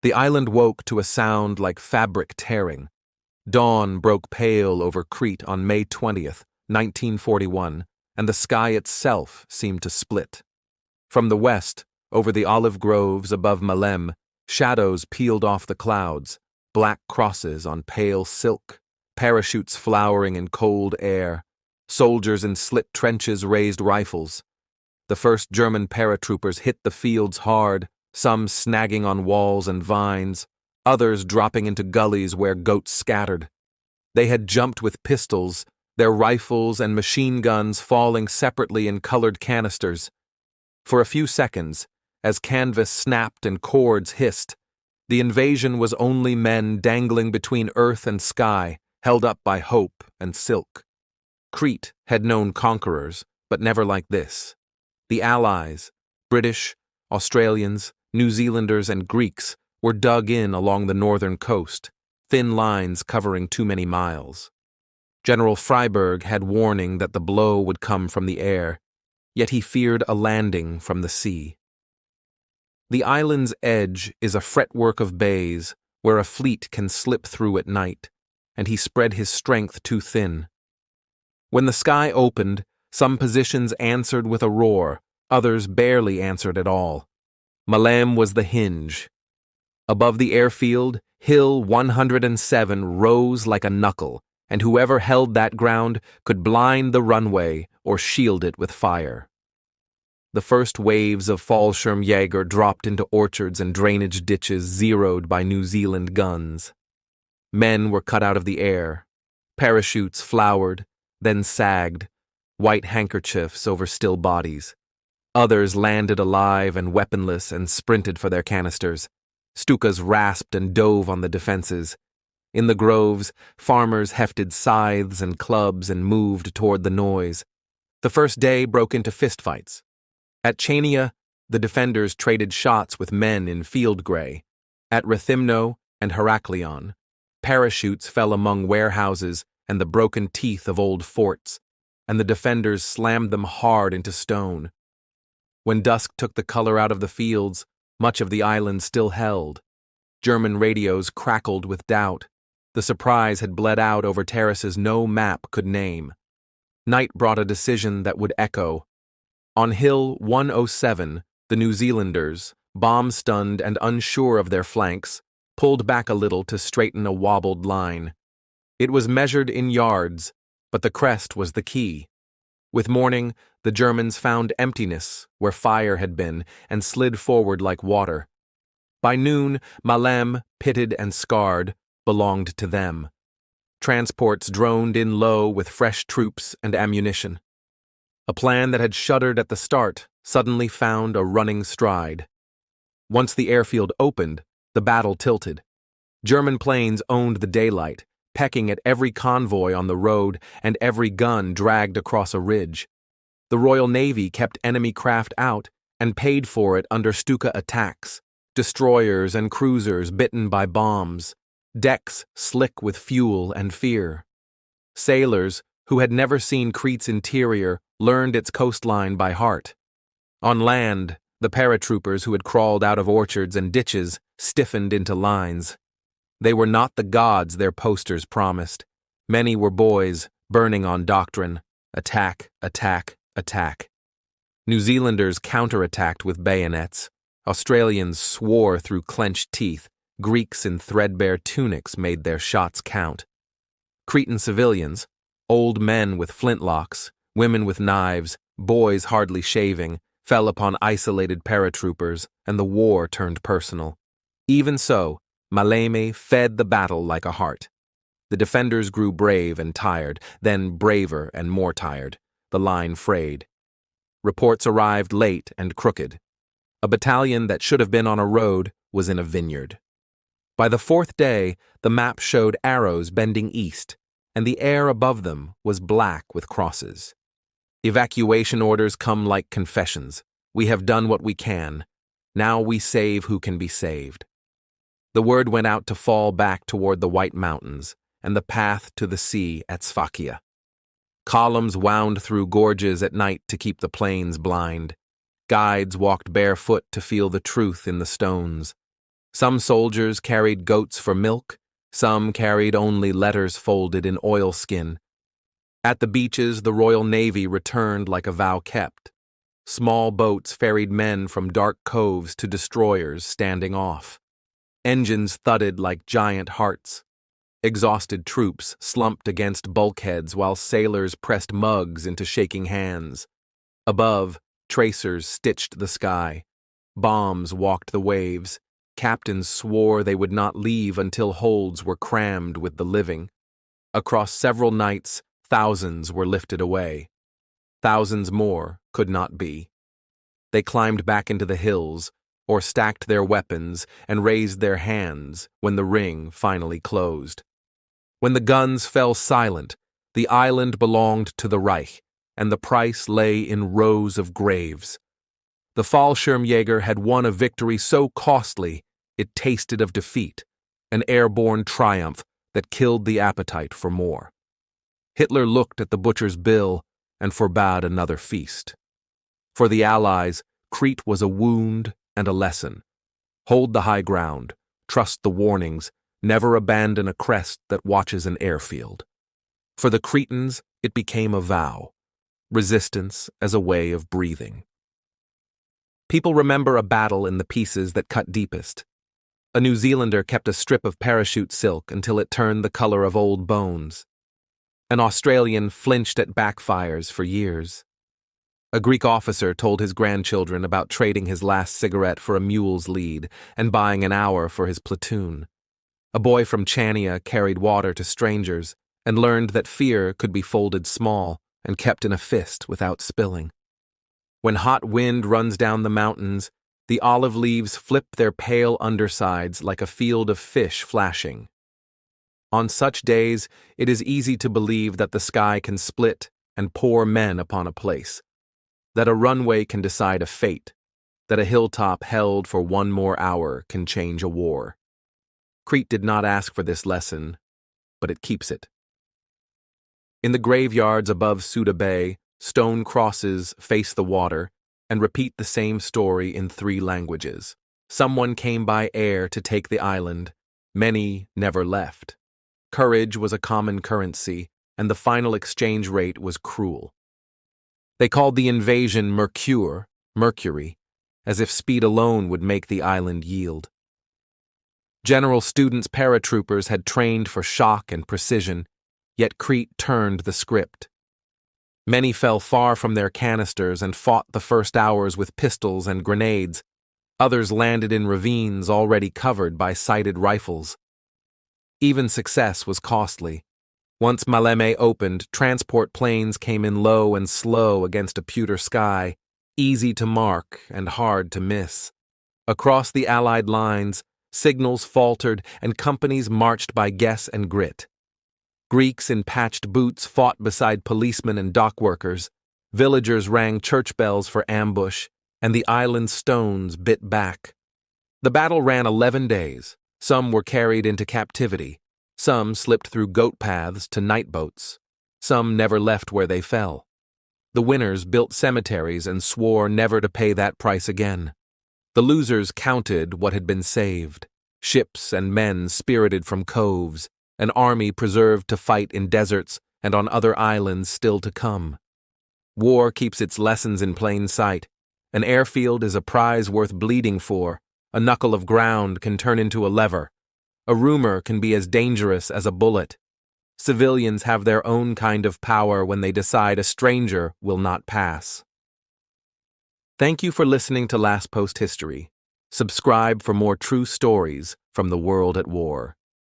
The island woke to a sound like fabric tearing. Dawn broke pale over Crete on May 20th, 1941, and the sky itself seemed to split. From the west, over the olive groves above Malem, shadows peeled off the clouds, black crosses on pale silk, parachutes flowering in cold air. Soldiers in slit trenches raised rifles. The first German paratroopers hit the fields hard, some snagging on walls and vines, others dropping into gullies where goats scattered. They had jumped with pistols, their rifles and machine guns falling separately in colored canisters. For a few seconds, as canvas snapped and cords hissed, the invasion was only men dangling between earth and sky, held up by hope and silk. Crete had known conquerors, but never like this. The Allies, British, Australians, New Zealanders, and Greeks, were dug in along the northern coast, thin lines covering too many miles. General Freyberg had warning that the blow would come from the air, yet he feared a landing from the sea. The island's edge is a fretwork of bays where a fleet can slip through at night, and he spread his strength too thin. When the sky opened, some positions answered with a roar, others barely answered at all. Malem was the hinge. Above the airfield, Hill 107 rose like a knuckle, and whoever held that ground could blind the runway or shield it with fire. The first waves of Fallschirmjäger dropped into orchards and drainage ditches zeroed by New Zealand guns. Men were cut out of the air. Parachutes flowered, then sagged, white handkerchiefs over still bodies. Others landed alive and weaponless and sprinted for their canisters. Stukas rasped and dove on the defenses. In the groves, farmers hefted scythes and clubs and moved toward the noise. The first day broke into fistfights. At Chania, the defenders traded shots with men in field gray. At Rethymno and Heraklion, parachutes fell among warehouses and the broken teeth of old forts, and the defenders slammed them hard into stone. When dusk took the color out of the fields, much of the island still held. German radios crackled with doubt. The surprise had bled out over terraces no map could name. Night brought a decision that would echo. On Hill 107, the New Zealanders, bomb-stunned and unsure of their flanks, pulled back a little to straighten a wobbled line. It was measured in yards, but the crest was the key. With morning, the Germans found emptiness where fire had been and slid forward like water. By noon, Malem, pitted and scarred, belonged to them. Transports droned in low with fresh troops and ammunition. A plan that had shuddered at the start suddenly found a running stride. Once the airfield opened, the battle tilted. German planes owned the daylight, pecking at every convoy on the road and every gun dragged across a ridge. The Royal Navy kept enemy craft out and paid for it under Stuka attacks, destroyers and cruisers bitten by bombs, decks slick with fuel and fear. Sailors, who had never seen Crete's interior, learned its coastline by heart. On land, the paratroopers who had crawled out of orchards and ditches stiffened into lines. They were not the gods their posters promised. Many were boys, burning on doctrine. Attack, attack, attack. New Zealanders counterattacked with bayonets. Australians swore through clenched teeth. Greeks in threadbare tunics made their shots count. Cretan civilians, old men with flintlocks, women with knives, boys hardly shaving, fell upon isolated paratroopers, and the war turned personal. Even so, Maleme fed the battle like a heart. The defenders grew brave and tired, then braver and more tired. The line frayed. Reports arrived late and crooked. A battalion that should have been on a road was in a vineyard. By the fourth day, the map showed arrows bending east, and the air above them was black with crosses. Evacuation orders come like confessions. We have done what we can. Now we save who can be saved. The word went out to fall back toward the White Mountains and the path to the sea at Sfakia. Columns wound through gorges at night to keep the plains blind. Guides walked barefoot to feel the truth in the stones. Some soldiers carried goats for milk, some carried only letters folded in oilskin. At the beaches, the Royal Navy returned like a vow kept. Small boats ferried men from dark coves to destroyers standing off. Engines thudded like giant hearts. Exhausted troops slumped against bulkheads while sailors pressed mugs into shaking hands. Above, tracers stitched the sky. Bombs walked the waves. Captains swore they would not leave until holds were crammed with the living. Across several nights, thousands were lifted away. Thousands more could not be. They climbed back into the hills, or stacked their weapons and raised their hands when the ring finally closed. When the guns fell silent, the island belonged to the Reich, and the price lay in rows of graves. The Fallschirmjäger had won a victory so costly it tasted of defeat, an airborne triumph that killed the appetite for more. Hitler looked at the butcher's bill and forbade another feast. For the Allies, Crete was a wound and a lesson. Hold the high ground, trust the warnings, never abandon a crest that watches an airfield. For the Cretans, it became a vow, resistance as a way of breathing. People remember a battle in the pieces that cut deepest. A New Zealander kept a strip of parachute silk until it turned the color of old bones. An Australian flinched at backfires for years. A Greek officer told his grandchildren about trading his last cigarette for a mule's lead and buying an hour for his platoon. A boy from Chania carried water to strangers and learned that fear could be folded small and kept in a fist without spilling. When hot wind runs down the mountains, the olive leaves flip their pale undersides like a field of fish flashing. On such days, it is easy to believe that the sky can split and pour men upon a place, that a runway can decide a fate, that a hilltop held for one more hour can change a war. Crete did not ask for this lesson, but it keeps it. In the graveyards above Suda Bay, stone crosses face the water and repeat the same story in 3 languages. Someone came by air to take the island. Many never left. Courage was a common currency, and the final exchange rate was cruel. They called the invasion Mercury, as if speed alone would make the island yield. General Student's paratroopers had trained for shock and precision, yet Crete turned the script. Many fell far from their canisters and fought the first hours with pistols and grenades. Others landed in ravines already covered by sighted rifles. Even success was costly. Once Maleme opened, transport planes came in low and slow against a pewter sky, easy to mark and hard to miss. Across the Allied lines, signals faltered and companies marched by guess and grit. Greeks in patched boots fought beside policemen and dock workers. Villagers rang church bells for ambush, and the island's stones bit back. The battle ran 11 days. Some were carried into captivity. Some slipped through goat paths to night boats. Some never left where they fell. The winners built cemeteries and swore never to pay that price again. The losers counted what had been saved. Ships and men spirited from coves, an army preserved to fight in deserts and on other islands still to come. War keeps its lessons in plain sight. An airfield is a prize worth bleeding for. A knuckle of ground can turn into a lever. A rumor can be as dangerous as a bullet. Civilians have their own kind of power when they decide a stranger will not pass. Thank you for listening to Last Post History. Subscribe for more true stories from the world at war.